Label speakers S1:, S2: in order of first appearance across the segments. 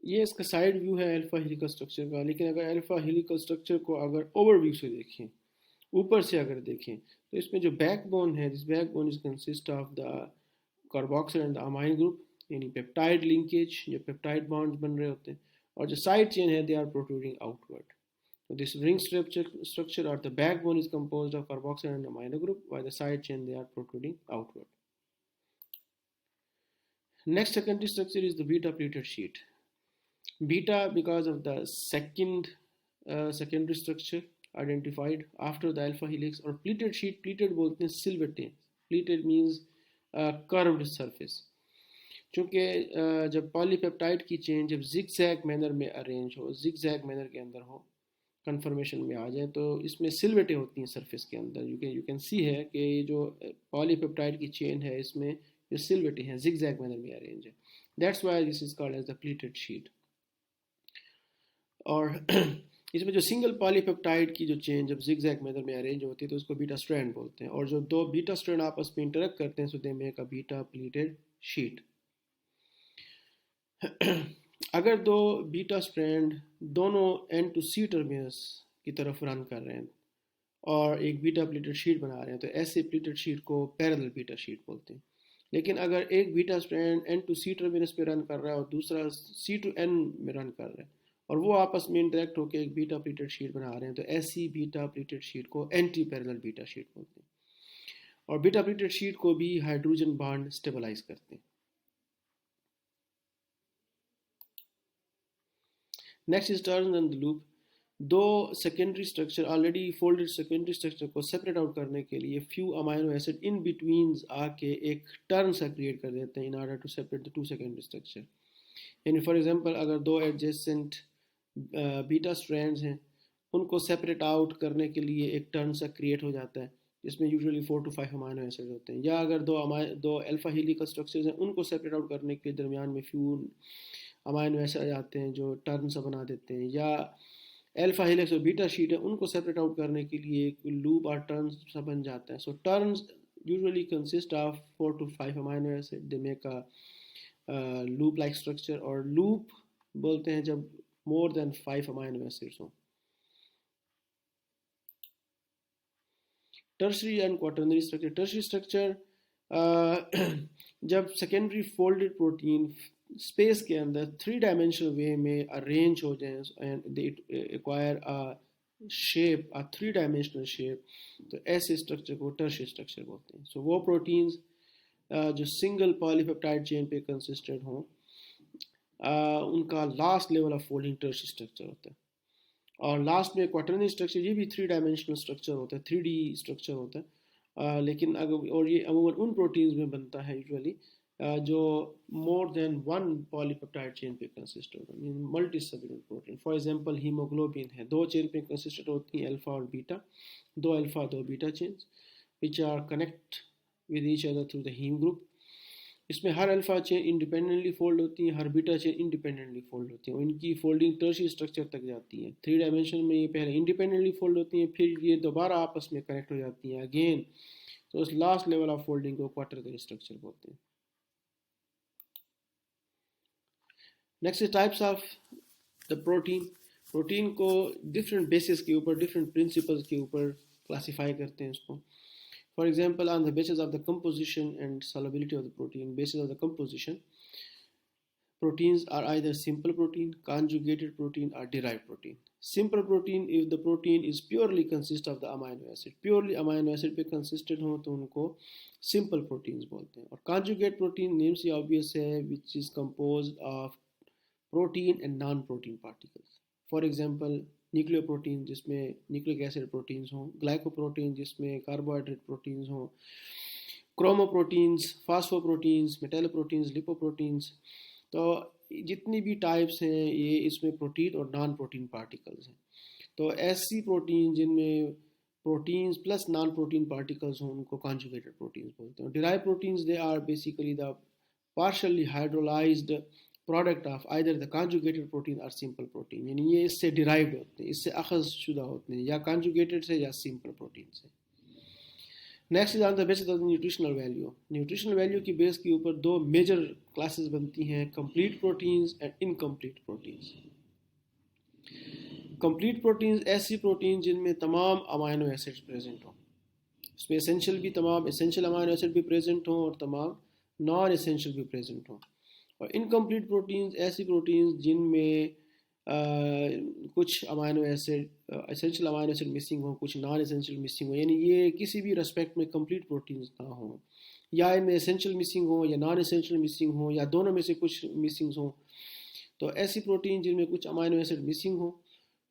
S1: ये इसका side view है अल्फा हेलिकल स्ट्रक्चर का। लेकिन अगर अल्फा हेलिकल स्ट्रक्चर को अगर ओवरव्यू से देखें, ऊपर से अगर देखें, तो इसमें जो बैकबोन है, this backbone is consist of the carboxyl and the amine group, यानी पेप्टाइड लिंकेज, जो पेप्टाइड बॉन्ड्स बन रहे होते हैं, और जो साइड चेन है they are protruding outward. So this ring structure or the backbone is composed of carboxyl and amino group, while the side chain they are protruding outward. Next secondary structure is the beta pleated sheet. Beta because of the second secondary structure identified after the alpha helix, or pleated sheet. Pleated बोलते हैं सिलवटें. Pleated means curved surface. चूँकि जब polypeptide की chain जब zigzag manner में arrange हो, zigzag manner के अंदर हो, कन्फर्मेशन में आ जाए, तो इसमें सिलवटें होती हैं सरफेस के अंदर. यू कैन सी है कि ये जो पॉलीपेप्टाइड की चेन है इसमें जो सिलवटें हैं जिगजैग मैनर में अरेंज है. That's why this is called as the pleated sheet. और इसमें जो सिंगल पॉलीपेप्टाइड की जो चेन जब जिगजैग मैनर में अरेंज होती है तो उसको बीटा स्ट्रैंड बोलते हैं. और जो दो बीटा स्ट्रैंड आपस में इंटरेक्ट करते हैं, so they make a beta pleated sheet. अगर दो बीटा स्ट्रैंड दोनों एन टू सी टर्मिनस की तरफ रन कर रहे हैं और एक बीटा प्लीटेड शीट बना रहे हैं, तो ऐसे प्लीटेड शीट को पैरेलल बीटा शीट बोलते हैं. लेकिन अगर एक beta strand N to C terminus पे रन कर रहा है और दूसरा सी टू एन में रन कर रहा है, और वो आपस में इंटरेक्ट होकर एक बीटा प्लीटेड शीट बना रहे हैं, तो ऐसी बीटा प्लीटेड शीट को एंटी पैरेलल बीटा शीट बोलते हैं. और बीटा प्लीटेड शीट को भी हाइड्रोजन बॉन्ड स्टेबलाइज करते हैं. Next is turns and the loop. दो secondary structure, already folded secondary structure को सेपरेट आउट करने के लिए few amino acid in between आके एक टर्न सा क्रिएट कर देते हैं in order to separate the two secondary structure. यानी फॉर एग्जांपल अगर दो एडजेसेंट बीटा स्ट्रैंड्स हैं, उनको सेपरेट आउट करने के लिए एक टर्न सा क्रिएट हो जाता है जिसमें यूजुअली 4 to 5 अमाइनो एसिड होते हैं. या अगर दो अल्फा हेलिकल स्ट्रक्चर्स हैं, उनको सेपरेट आउट करने के दरमियान में फ्यू अमाइनो एसिड आते हैं जो टर्न सा बना देते हैं. या अल्फा हेलिक्स और बीटा शीट है, उनको सेपरेट आउट करने के लिए एक लूप और टर्न सा बन जाता है. सो turns usually consist of 4 to 5 amino acid. They make a loop like structure, और loop बोलते हैं जब more than 5 amino acids हो. Tertiary and quaternary structure. Tertiary structure जब secondary folded protein स्पेस के अंदर 3 dimensional वे में अरेंज हो जाए and they acquire a shape, a 3 dimensional shape, तो ऐसे स्ट्रक्चर को टर्शियरी स्ट्रक्चर बोलते हैं. सो वो प्रोटीन्स जो सिंगल पॉलीपेप्टाइड चेन पे कंसिस्टेंट हों, उनका last level of folding tertiary structure होता है. और लास्ट में क्वाटरनरी स्ट्रक्चर, ये भी 3 dimensional स्ट्रक्चर होता है, 3D स्ट्रक्चर होता है. लेकिन अगर, और ये अमूमन उन प्रोटीन्स में बनता है यूजुअली जो more than one polypeptide chain पे कंसिस्ट होता है, multicellular protein. For example haemoglobin है, 2 चेन पे कंसिस्टेंट होती हैं, अल्फा और beta, 2 alpha 2 beta chains which are connect with each other through the haem group. इसमें हर अल्फा चेन इंडिपेंडेंटली फोल्ड होती है, हर बीटा चेन इंडिपेंडेंटली फोल्ड होती है. इनकी फोल्डिंग टर्शियरी स्ट्रक्चर तक जाती है. 3 डायमेंशन में ये पहले इंडिपेंडेंटली फोल्ड होती हैं, फिर ये दोबारा आपस में कनेक्ट हो जाती हैं अगेन. तो उस लास्ट लेवल ऑफ फोल्डिंग को क्वाटरनरी स्ट्रक्चर बोलते हैं. Next is types of the protein. Protein को डिफरेंट बेसिस के ऊपर, डिफरेंट प्रिंसिपल्स के ऊपर क्लासीफाई करते हैं इसको. For example, on the basis of the composition and solubility of the protein, basis of the composition, proteins are either simple protein, conjugated protein, or derived protein. Simple protein, if the protein is purely consist of the amino acid, purely amino acid पे consisted हो तो उनको simple proteins बोलते हैं. और conjugate protein name से obvious है, which is composed of protein and non-protein particles. For example, nucleoprotein जिसमें न्यूक्लिक एसिड प्रोटीन्स हों, ग्लाइकोप्रोटीन जिसमें कार्बोहाइड्रेट प्रोटीन्स हों, क्रोमोप्रोटीन्स, फास्फोप्रोटीन्स, मेटैलोप्रोटीन्स, लिपोप्रोटीन्स. तो जितनी भी टाइप्स हैं ये इसमें प्रोटीन और नॉन प्रोटीन पार्टिकल्स हैं. तो ऐसी प्रोटीन जिनमें proteins plus non protein particles हों उनको कॉन्जुगेटेड प्रोटीन्स बोलते हैं. Derive proteins they are basically the partially hydrolysed product of either the conjugated protein or simple protein. यानी ये इससे डिराइव्ड होते हैं, इससे अखज़ शुदा होते हैं, या कॉन्जुगेटेड से या सिंपल प्रोटीन से. Next is on the basis of nutritional value. Nutritional value की बेस के ऊपर दो मेजर क्लासेस बनती हैं, complete proteins and incomplete proteins. Complete proteins ऐसी प्रोटीन जिनमें तमाम अमाइनो एसिड्स प्रेजेंट हों, उसमें एसेंशियल भी, तमाम एसेंशियल अमाइनो एसिड भी प्रेजेंट हों और तमाम नॉन एसेंशियल भी प्रेजेंट हों। और इनकम्प्लीट प्रोटीन्स ऐसी प्रोटीन्स जिनमें कुछ amino acid essential amino acid missing हो, कुछ नॉन एसेंशियल मिसिंग हो, यानी ये किसी भी रेस्पेक्ट में कंप्लीट प्रोटीन्स ना हो, या इनमें एसेंशियल मिसिंग हो या नॉन एसेंशियल मिसिंग हो या दोनों में से कुछ मिसिंग हो। तो ऐसी प्रोटीन जिनमें कुछ अमाइनो एसिड मिसिंग हो,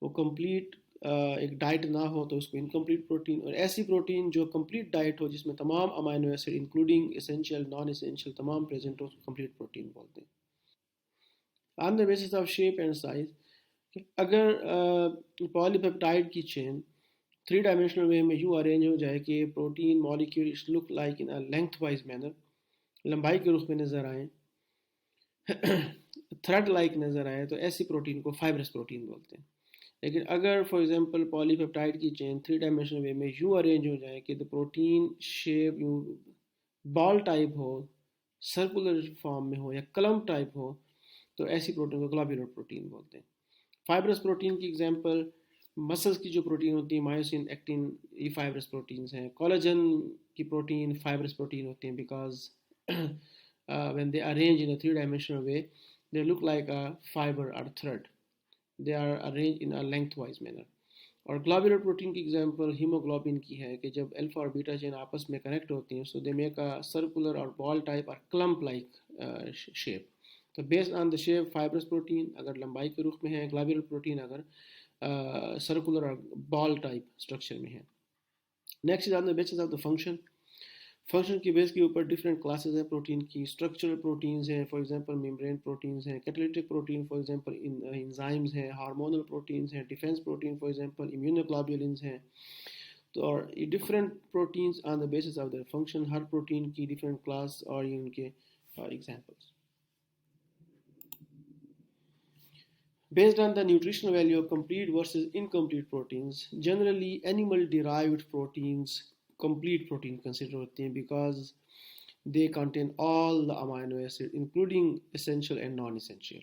S1: वो कंप्लीट एक डाइट ना हो, तो उसको इनकम्प्लीट प्रोटीन। और ऐसी प्रोटीन जो कंप्लीट डाइट हो जिसमें तमाम amino acid including essential non essential तमाम प्रेजेंट हो, उसको कंप्लीट प्रोटीन बोलते हैं। On the basis of shape and size, अगर पॉलीपेप्टाइड की चेन 3 डायमेंशनल वे में यूँ अरेंज हो जाए कि protein molecules look like in a length wise manner, लंबाई के रूप में नज़र आए, थ्रेड लाइक नज़र आए, तो ऐसी प्रोटीन को फाइब्रस प्रोटीन बोलते हैं। लेकिन अगर फॉर एग्जांपल पॉलीपेप्टाइड की चेन 3 डायमेंशनल वे में यूँ अरेंज हो जाए कि द प्रोटीन शेप यूँ बॉल टाइप हो, सर्कुलर फॉर्म में हो या कलम टाइप हो, तो ऐसी प्रोटीन को ग्लोब्यूलर प्रोटीन बोलते हैं। फाइब्रस प्रोटीन की एग्जांपल मसल्स की जो प्रोटीन होती है, मायोसिन, एक्टिन, ये फाइब्रस प्रोटीन्स हैं। कोलेजन की प्रोटीन फाइब्रस प्रोटीन होती हैं because when they arrange in a 3 dimensional way, they look like a fiber or thread. They are arranged in a lengthwise manner. और globular protein की example haemoglobin की है कि जब अल्फा और बीटा चेन आपस में कनेक्ट होती हैं, so they make a circular और बॉल टाइप और क्लम्प लाइक शेप। तो based on the shape fibrous protein अगर लंबाई के रूप में है, ग्लोबुलर प्रोटीन अगर सर्कुलर और बॉल टाइप स्ट्रक्चर में है। Next is on the basis of the function. Function की बेस के ऊपर डिफरेंट क्लासेस हैं प्रोटीन की। स्ट्रक्चरल प्रोटीन्स हैं, फॉर एग्जांपल मेम्ब्रेन प्रोटीन्स हैं, catalytic protein for example enzymes हैं, हार्मोनल प्रोटीन्स हैं, defence protein for example immunoglobulins हैं। तो और ये different proteins on the basis of their function, her protein की डिफरेंट क्लास और ये उनके examples. Based on the nutritional value of complete versus incomplete proteins, generally animal derived proteins complete protein considered होते हैं because they contain all the amino acids including essential and non-essential.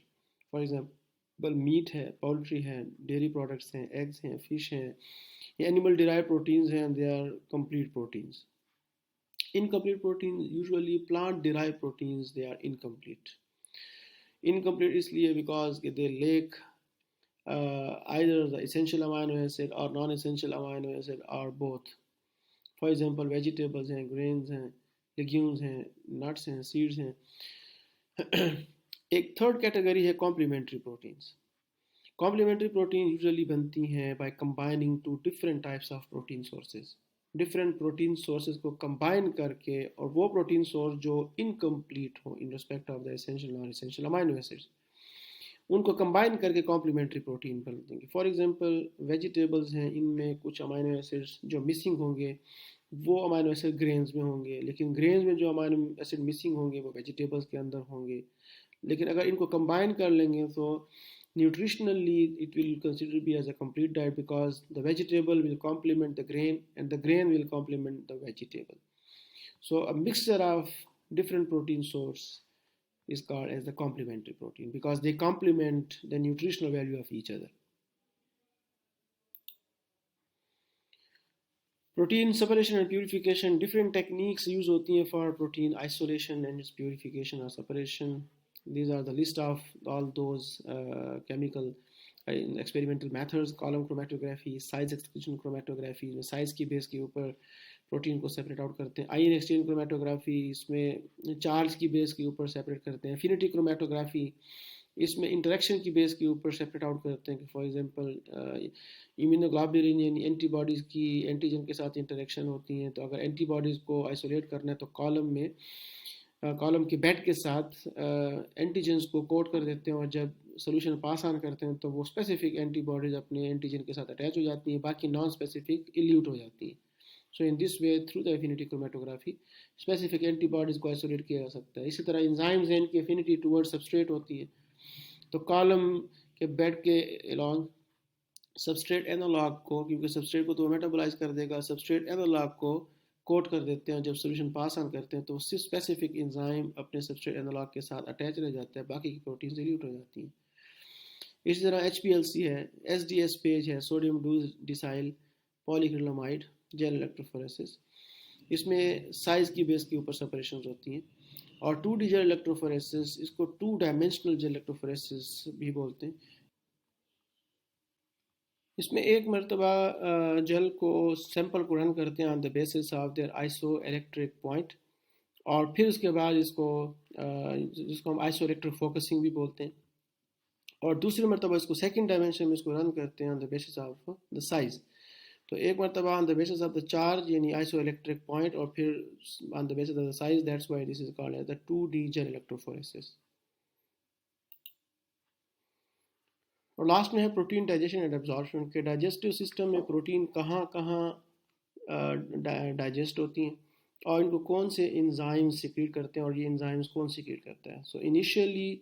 S1: For example, meat है, poultry है, dairy products हैं, eggs हैं, fish हैं, ये animal derived proteins हैं and they are complete proteins. Incomplete proteins, usually plant derived proteins, they are incomplete. Incomplete इसलिए because they lack either the essential amino acid or non-essential amino acid or both. For example, vegetables हैं, grains हैं, legumes हैं, nuts हैं, seeds हैं। एक third category है complementary proteins. Complementary protein usually बनती हैं by combining two different types of protein sources. Different protein sources को कंबाइन करके, और वो प्रोटीन सोर्स जो इनकम्प्लीट हो in respect of the essential non essential amino acids, उनको कंबाइन करके कॉम्प्लीमेंट्री प्रोटीन बन देंगे। फॉर एग्जांपल वेजिटेबल्स हैं, इनमें कुछ अमाइनो एसिड्स जो मिसिंग होंगे वो अमाइनो एसिड ग्रेन्स में होंगे, लेकिन ग्रेन्स में जो अमाइनो एसिड मिसिंग होंगे वो वेजिटेबल्स के अंदर होंगे। लेकिन अगर इनको कंबाइन कर लेंगे तो nutritionally it will considered be as a complete diet because the vegetable will complement the grain and the grain will complement the vegetable. So a mixture of different protein source is called as the complementary protein because they complement the nutritional value of each other. Protein separation and purification, different techniques use होती हैं for protein isolation and its purification or separation. These are the list of all those chemical experimental methods. Column chromatography, size exclusion chromatography, में size की base के ऊपर protein को separate out करते हैं। Ion exchange chromatography, इसमें charge की base के ऊपर सेपरेट करते हैं। एफिनिटी क्रोमेटोग्राफी, इसमें इंटरेक्शन की बेस के ऊपर सेपरेट आउट करते हैं कि फॉर एग्जांपल इम्यूनोग्लोबुलिन यानी एंटीबॉडीज़ की एंटीजन के साथ इंटरेक्शन होती हैं, तो अगर एंटीबॉडीज़ को आइसोलेट करना है तो कॉलम के बेड के साथ एंटीजन्स को कोट कर देते हैं, और जब सोल्यूशन पास ऑन करते हैं तो वो स्पेसिफिक एंटीबॉडीज़ अपने एंटीजन के साथ अटैच हो जाती हैं, बाकी नॉन स्पेसिफिक इल्यूट हो जाती हैं। So in this way through the affinity chromatography specific antibodies को आइसोलेट किया जा सकता है। इसी तरह एंजाइम्स हैं, इनकी एफिनिटी टुवर्ड सबस्ट्रेट होती है, तो कॉलम के बेड के अलॉन्ग सबस्ट्रेट एनालॉग को, क्योंकि सबस्ट्रेट को तो मेटाबोलाइज कर देगा, सबस्ट्रेट एनालॉग को कोट कर देते हैं, जब सोल्यूशन पास ऑन करते हैं तो सिर्फ स्पेसिफिक एंजाइम अपने सबस्ट्रेट एनालॉग के साथ अटैच रह जाता है, बाकी की प्रोटीन डिलीट हो जाती हैं। इसी तरह HPLC है, SDS पेज है, sodium do decile polyacrylamide gel electrophoresis. इसमें साइज की बेस के ऊपर सेपरेशन होती हैं। और 2D जेल इलेक्ट्रोफोरेसिस, इसको 2 डायमेंशनल जेल इलेक्ट्रोफोरेसिस भी बोलते हैं। इसमें एक मरतबा जेल को सैंपल को रन करते हैं on the basis of their iso electric point, और फिर उसके बाद इसको जिसको हम आइसो इलेक्ट्रिक फोकसिंग भी बोलते हैं, और दूसरी मरतबा इसको सेकंड डायमेंशन में इसको रन करते हैं on the basis of the size. तो एक मरतबा on the basis of the charge यानी आइसो इलेक्ट्रिक पॉइंट, और फिर on the basis of the size, that's why this is called as the 2D gel electrophoresis. और last में है protein digestion and absorption के डाइजेस्टिव सिस्टम में protein कहाँ कहाँ डाइजेस्ट होती हैं और इनको कौन से एंजाइम्स सीक्रेट करते हैं और ये एंजाइम्स कौन सीक्रेट करता है। So initially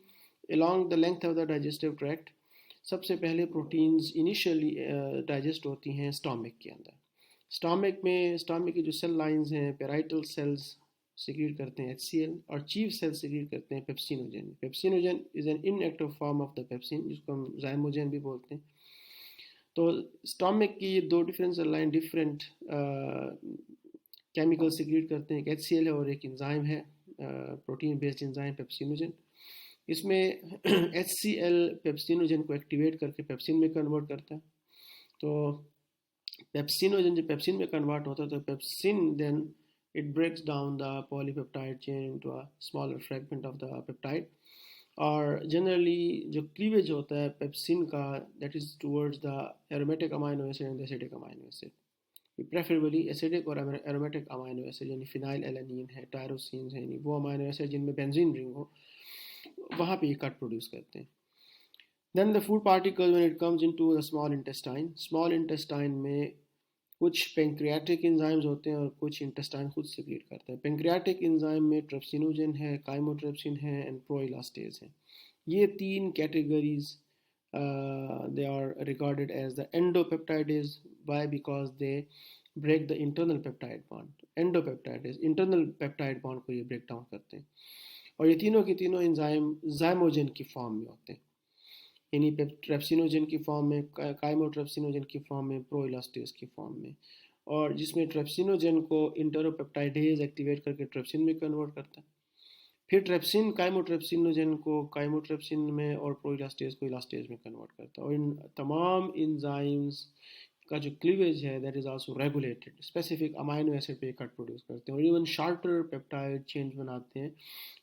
S1: along the length of the digestive tract सबसे पहले प्रोटीन्स इनिशियली डाइजेस्ट होती हैं स्टोमक के अंदर। स्टोमक की जो सेल लाइंस हैं, पेराइटल सेल्स सीक्रेट करते हैं HCl, और चीफ सेल सीक्रेट करते हैं pepsinogen. Pepsinogen is an inactive form of the pepsin, जिसको हम जाइमोजन भी बोलते हैं। तो स्टोमक की ये दो different cell line different chemical secrete करते हैं, एक HCl है और एक एंजाइम है, प्रोटीन बेस्ड एंजाइम पेप्सिनोजन। इसमें HCl पेप्सिनोजन को एक्टिवेट करके पेप्सिन में कन्वर्ट करता है। तो पेप्सिनोजन जब पेप्सिन में कन्वर्ट होता है तो pepsin then it breaks down the polypeptide chain into a smaller fragment of the peptide, और जनरली जो क्लीवेज होता है पेप्सिन का, that is towards the aromatic amino acid and acidic amino acid. Preferably acidic और aromatic amino acid यानी phenylalanine है, tyrosine है, यानी वो अमाइनो एसिड जिनमें बेंजीन रिंग हो, वहाँ पे ये कट प्रोड्यूस करते हैं। Then the food particle when it comes into the small intestine में कुछ पेंक्रियाटिक एंजाइम्स होते हैं और कुछ इंटेस्टाइन खुद सीक्रेट करता है। पेंक्रियाटिक एंजाइम में ट्रिप्सिनोजन है, काइमोट्रिप्सिन है एंड प्रोइलास्टेज है। ये तीन categories they are regarded as the endopeptidase. Why? Because they break the internal peptide bond. Endopeptidase internal peptide bond को ये ब्रेक डाउन करते हैं, और ये तीनों के तीनों एंजाइम जाइमोजन की फॉर्म में होते हैं, यानी ट्रेप्सिनोजन की फॉर्म में, काइमोट्रेप्सिनोजन की फॉर्म में, प्रोइलास्टेज की फॉर्म में, और जिसमें ट्रेप्सिनोजन को इंटरोपेप्टाइडेज एक्टिवेट करके ट्रेप्सिन में कन्वर्ट करता है। फिर ट्रेप्सिन काइमोट्रेप्सिनोजन को काइमोट्रेप्सिन में और प्रोइलास्टेज को इलास्टेज में कन्वर्ट करता है। और इन तमाम एंजाइम्स का जो क्लीवेज है that is also regulated, specific amino acid पे कट प्रोड्यूस करते हैं और इवन शार्टर पेप्टाइड चेंज बनाते हैं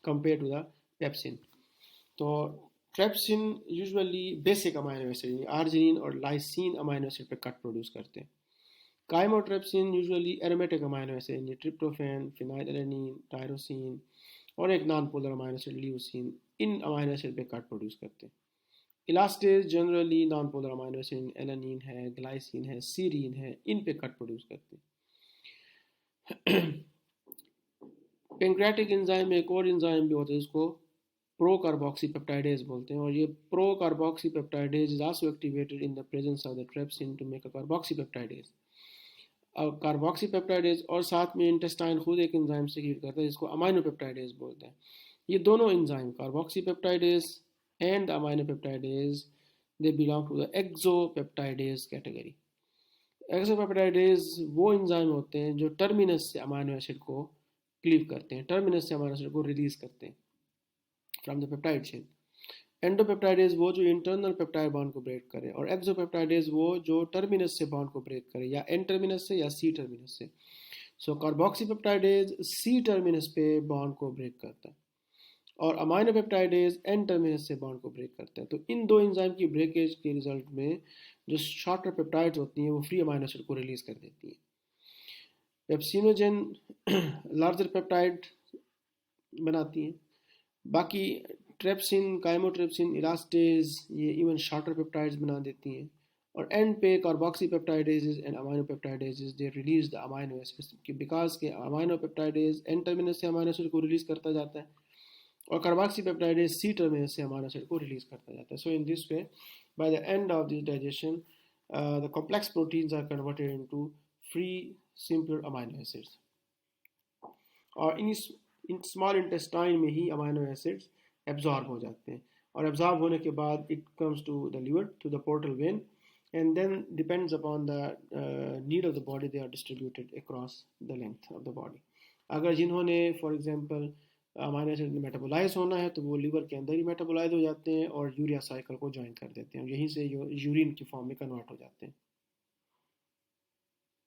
S1: कंपेयर टू द पेप्सिन। तो trypsin usually basic amino acid arginine और लाइसिन अमाइनो एसिड पे कट प्रोड्यूस करते हैं। Chymotrypsin usually aromatic amino acid tryptophan, phenylalanine, tyrosine और एक non polar amino acid leucine, इन अमाइनो एसिड पे कट प्रोड्यूस करते हैं। Elastase generally non polar amino acid alanine है, ग्लाइसिन है, सीरीन है, इन पे कट प्रोड्यूस करते हैं। पेंक्रियाटिक एंजाइम में एक और एंजाइम भी होता है जिसको प्रो कार्बोक्सीपेप्टाइडेज बोलते हैं, और ये pro carboxypeptidase is also activated in the presence of the trypsin to make a carboxypeptidase. अब कार्बोक्सीपेप्टाइडेज और साथ में इंटेस्टाइन खुद एक एंजाइम सीक्रेट करता है जिसको अमाइनोपेप्टाइडेज बोलते हैं। ये दोनों enzyme carboxypeptidase and aminopeptidase they belong to the exopeptidase category. Exopeptidase वो एंजाइम होते हैं जो टर्मिनस से अमाइनो एसिड को क्लीव करते हैं, टर्मिनस से अमाइनो एसिड को रिलीज करते हैं फ्रॉम द पेप्टाइड चेन। एंडोपेप्टाइडेज वो जो इंटरनल पेप्टाइड बॉन्ड को ब्रेक करे, और एक्सोपेप्टाइडेज वो जो टर्मिनस से बॉन्ड को ब्रेक करे, या एन टर्मिनस से या सी टर्मिनस से। सो कार्बोक्सीपेप्टाइडेज सी टर्मिनस पे बॉन्ड को ब्रेक करता है और अमाइनोपेप्टाइडेज एन टर्मिनस से बॉन्ड को ब्रेक करता है। तो इन दो एंजाइम की ब्रेकेज के रिजल्ट में जो शॉर्टर पेप्टाइड्स होती हैं वो फ्री अमाइनो एसिड को रिलीज कर देती हैं। पेप्सिनोजन लार्जर पेप्टाइड बनाती हैं, बाकी ट्रेप्सिन, काइमोट्रेप्सिन, इलास्टेज ये इवन शॉर्टर पेप्टाइड्स बना देती हैं, और एंड पे carboxypeptidase and aminopeptidase they release the amino acids, because के अमाइनोपेप्टाइडेज एन टर्मिनस से अमाइनो एसिड को रिलीज करता जाता है और कार्बोक्सीपेप्टाइडेज सी टर्मिनस से अमाइनो एसिड को रिलीज करता जाता है। So in this way by the end of this digestion the complex proteins are converted into free simple amino acids. और इन स्मॉल इंटेस्टाइन में ही अमाइनो एसिड्स एब्जॉर्ब हो जाते हैं, और एब्जॉर्ब होने के बाद it comes to the liver to the portal vein, and then depends upon the need of the body, they are distributed across the length of the body. अगर जिन्होंने for example amino acid metabolize होना है तो वो liver के अंदर ही metabolise हो जाते हैं और यूरिया साइकिल को ज्वाइन कर देते हैं, यहीं से यूरिन की फॉर्म में कन्वर्ट हो जाते हैं.